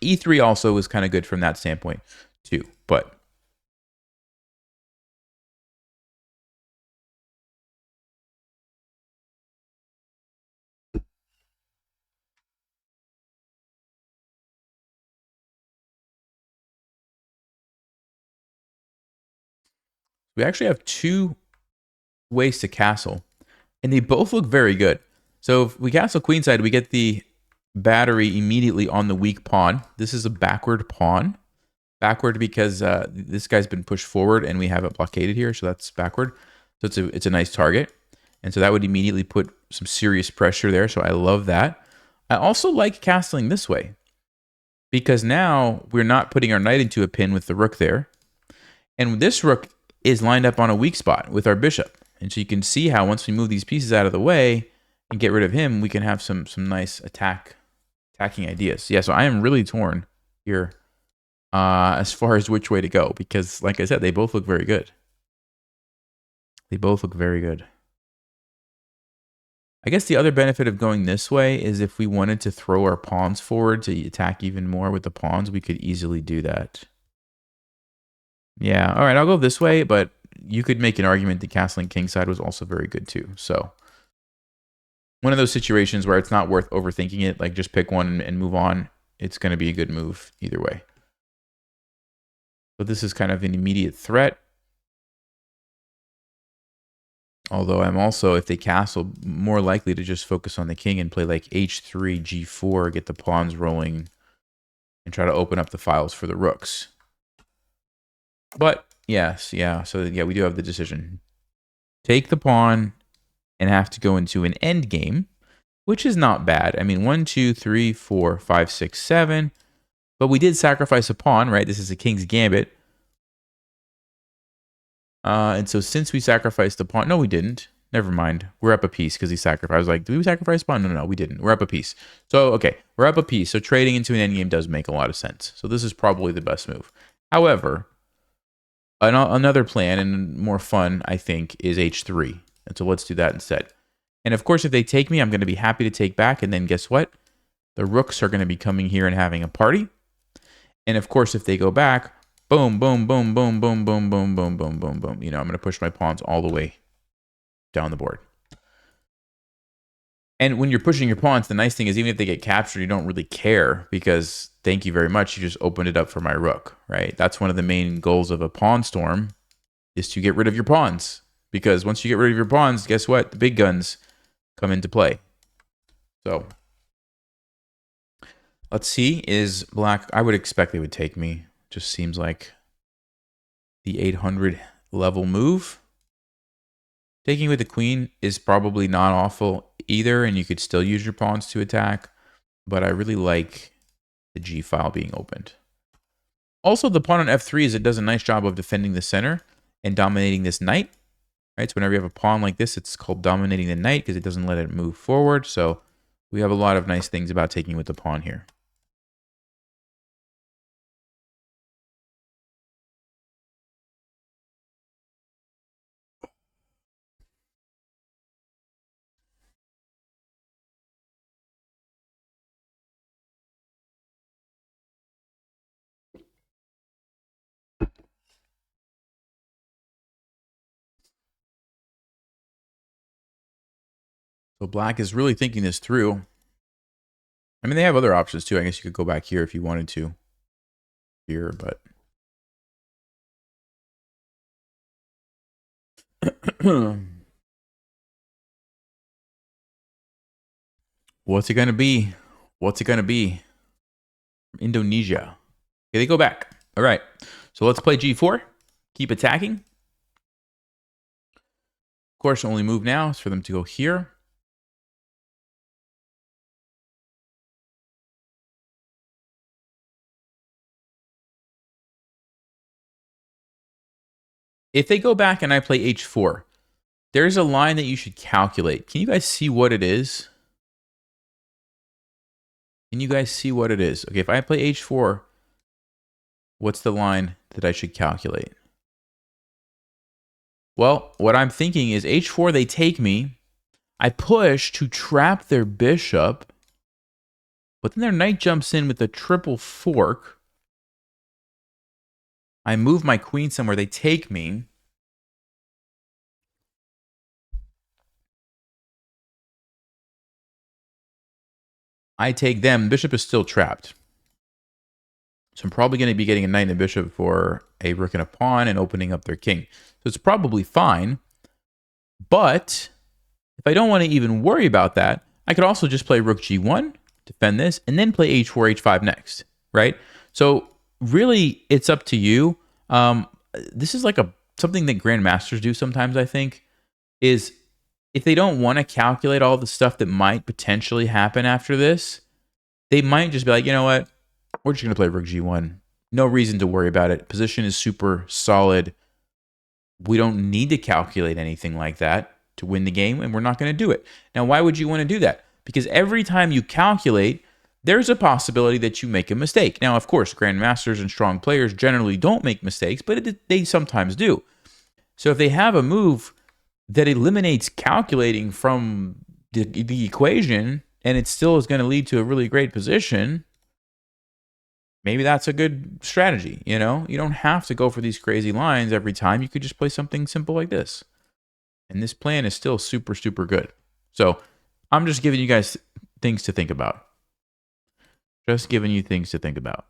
E3 also is kind of good from that standpoint too, but we actually have two ways to castle, and they both look very good. So if we castle queenside, we get the battery immediately on the weak pawn. This is a backward pawn. Backward because this guy's been pushed forward and we have it blockaded here, so that's backward. So it's a nice target. And so that would immediately put some serious pressure there, so I love that. I also like castling this way because now we're not putting our knight into a pin with the rook there. And this rook is lined up on a weak spot with our bishop. And so you can see how once we move these pieces out of the way and get rid of him, we can have some nice attacking ideas. Yeah, so I am really torn here as far as which way to go, because like I said, they both look very good. They both look very good. I guess the other benefit of going this way is if we wanted to throw our pawns forward to attack even more with the pawns, we could easily do that. Yeah, all right, I'll go this way, but you could make an argument that castling kingside was also very good too. So one of those situations where it's not worth overthinking it, like just pick one and move on. It's going to be a good move either way. So this is kind of an immediate threat. Although I'm also, if they castle, more likely to just focus on the king and play like h3, g4, get the pawns rolling, and try to open up the files for the rooks. But, yes, yeah, so yeah, we do have the decision. Take the pawn and have to go into an end game, which is not bad. I mean, 1, 2, 3, 4, 5, 6, 7. But we did sacrifice a pawn, right? This is a king's gambit. And so since we sacrificed the pawn, no, we didn't. Never mind. We're up a piece because he sacrificed. I was like, did we sacrifice pawn? No, we didn't. We're up a piece. So, okay, we're up a piece. So trading into an endgame does make a lot of sense. So this is probably the best move. However, another plan and more fun, I think, is h3. And so let's do that instead. And of course, if they take me, I'm going to be happy to take back. And then guess what? The rooks are going to be coming here and having a party. And of course, if they go back, boom, boom, boom, boom, boom, boom, boom, boom, boom, boom, boom. You know, I'm going to push my pawns all the way down the board. And when you're pushing your pawns, the nice thing is even if they get captured, you don't really care because thank you very much. You just opened it up for my rook, right? That's one of the main goals of a pawn storm is to get rid of your pawns. Because once you get rid of your pawns, guess what? The big guns come into play. So let's see, is black, I would expect they would take me. Just seems like the 800 level move. Taking with the queen is probably not awful either, and you could still use your pawns to attack, but I really like the g file being opened. Also, the pawn on f3 is it does a nice job of defending the center and dominating this knight. Right, so whenever you have a pawn like this, it's called dominating the knight because it doesn't let it move forward. So we have a lot of nice things about taking with the pawn here. So black is really thinking this through. I mean, they have other options too. I guess you could go back here if you wanted to. Here, but... What's it going to be? What's it going to be? Indonesia. Okay, they go back. All right. So let's play g4. Keep attacking. Of course, the only move now is for them to go here. If they go back and I play h4, there's a line that you should calculate. Can you guys see what it is? Can you guys see what it is? Okay, if I play h4, what's the line that I should calculate? Well, what I'm thinking is h4, they take me. I push to trap their bishop, but then their knight jumps in with a triple fork. I move my queen somewhere. They take me. I take them. Bishop is still trapped. So I'm probably going to be getting a knight and a bishop for a rook and a pawn and opening up their king. So it's probably fine. But if I don't want to even worry about that, I could also just play rook g1, defend this, and then play h4, h5 next, right? So really, it's up to you. This is like something that grandmasters do sometimes, I think, is if they don't want to calculate all the stuff that might potentially happen after this, they might just be like, you know what? We're just going to play rook g1. No reason to worry about it. Position is super solid. We don't need to calculate anything like that to win the game, and we're not going to do it. Now, why would you want to do that? Because every time you calculate, there's a possibility that you make a mistake. Now, of course, grandmasters and strong players generally don't make mistakes, but they sometimes do. So if they have a move that eliminates calculating from the equation, and it still is going to lead to a really great position, maybe that's a good strategy. You don't have to go for these crazy lines every time. You could just play something simple like this. And this plan is still super, super good. So I'm just giving you guys things to think about. Just giving you things to think about.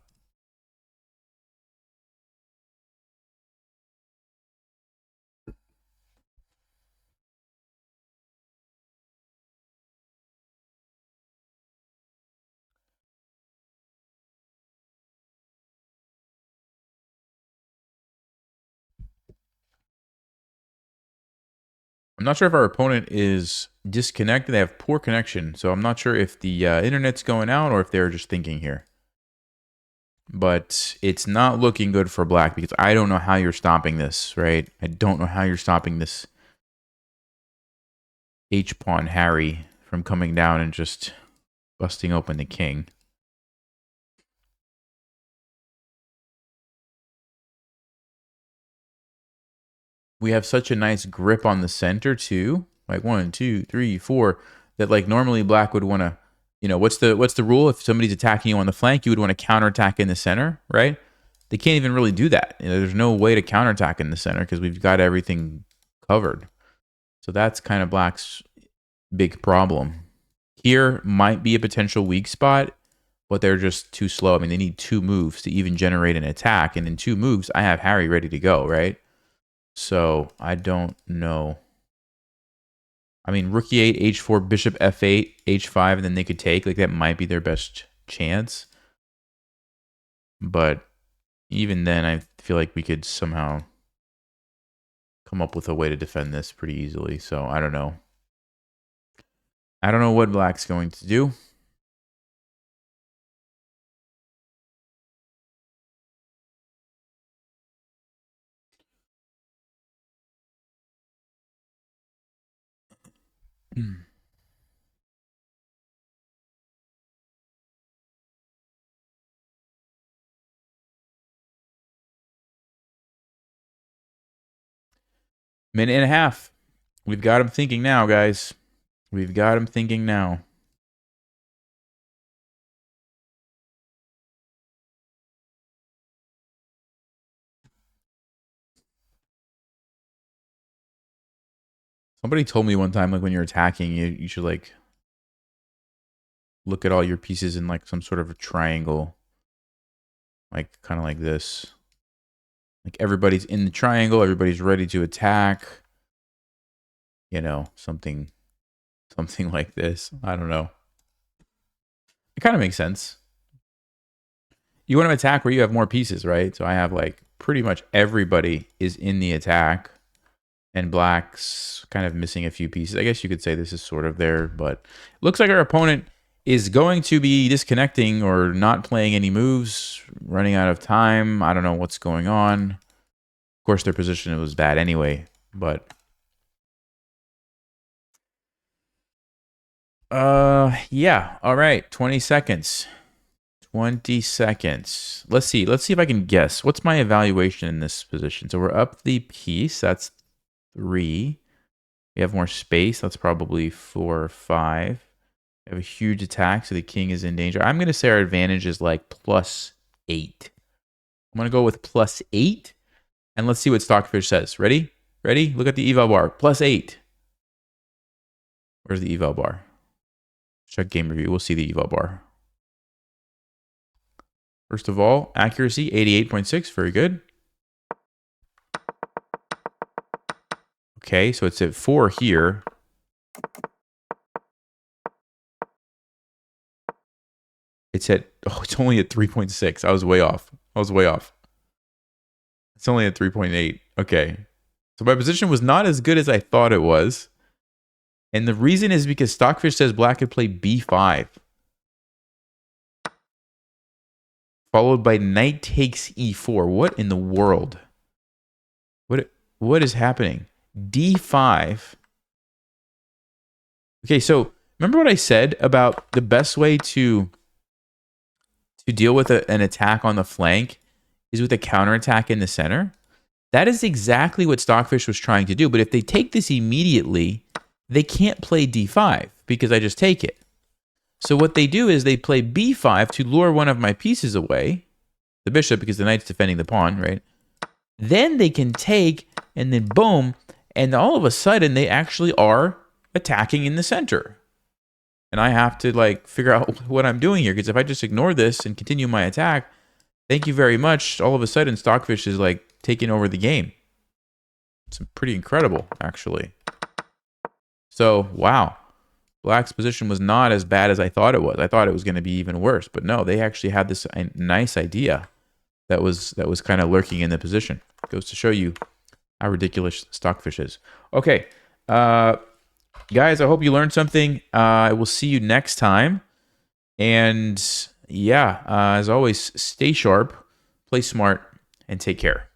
I'm not sure if our opponent is disconnected. They have poor connection. So I'm not sure if the internet's going out or if they're just thinking here. But it's not looking good for black because I don't know how you're stopping this, right? I don't know how you're stopping this H-pawn Harry from coming down and just busting open the king. We have such a nice grip on the center too. Like 1, 2, 3, 4. That like normally black would want to, what's the rule? If somebody's attacking you on the flank, you would want to counterattack in the center, right? They can't even really do that. There's no way to counterattack in the center because we've got everything covered. So that's kind of black's big problem. Here might be a potential weak spot, but they're just too slow. I mean, they need 2 moves to even generate an attack. And in 2 moves, I have Harry ready to go, right? So I don't know. I mean, rook e8, h4, bishop f8, h5, and then they could take. Like, that might be their best chance. But even then, I feel like we could somehow come up with a way to defend this pretty easily. So I don't know. I don't know what black's going to do. Minute and a half. We've got him thinking now, guys. We've got him thinking now. Somebody told me one time, like, when you're attacking, you should, like, look at all your pieces in, like, some sort of a triangle. Like, kind of like this. Like, everybody's in the triangle. Everybody's ready to attack. Something like this. I don't know. It kind of makes sense. You want to attack where you have more pieces, right? So I have, like, pretty much everybody is in the attack. And black's kind of missing a few pieces. I guess you could say this is sort of there, but it looks like our opponent is going to be disconnecting or not playing any moves, running out of time. I don't know what's going on. Of course, their position was bad anyway, but yeah. All right, 20 seconds. 20 seconds. Let's see if I can guess. What's my evaluation in this position? So we're up the piece. That's 3. We have more space. That's probably 4 or 5. We have a huge attack, so the king is in danger. I'm going to say our advantage is like +8. I'm going to go with +8. And let's see what Stockfish says. Ready? Ready? Look at the eval bar. +8. Where's the eval bar? Check game review. We'll see the eval bar. First of all, accuracy, 88.6. Very good. Okay, so it's at 4 here. It's only at 3.6. I was way off. It's only at 3.8. Okay. So my position was not as good as I thought it was. And the reason is because Stockfish says black could play b5. Followed by knight takes e4. What in the world? What? what is happening? D5. Okay, so remember what I said about the best way to deal with an attack on the flank is with a counterattack in the center? That is exactly what Stockfish was trying to do. But if they take this immediately, they can't play D5 because I just take it. So what they do is they play B5 to lure one of my pieces away, the bishop, because the knight's defending the pawn, right? Then they can take, and then boom, and all of a sudden they actually are attacking in the center. And I have to like figure out what I'm doing here, because if I just ignore this and continue my attack, thank you very much, all of a sudden Stockfish is like taking over the game. It's pretty incredible, actually. So, wow. Black's position was not as bad as I thought it was. I thought it was going to be even worse, but no, they actually had this nice idea that was kind of lurking in the position. Goes to show you how ridiculous Stockfish is. Okay, guys, I hope you learned something. I will see you next time. And yeah, as always, stay sharp, play smart, and take care.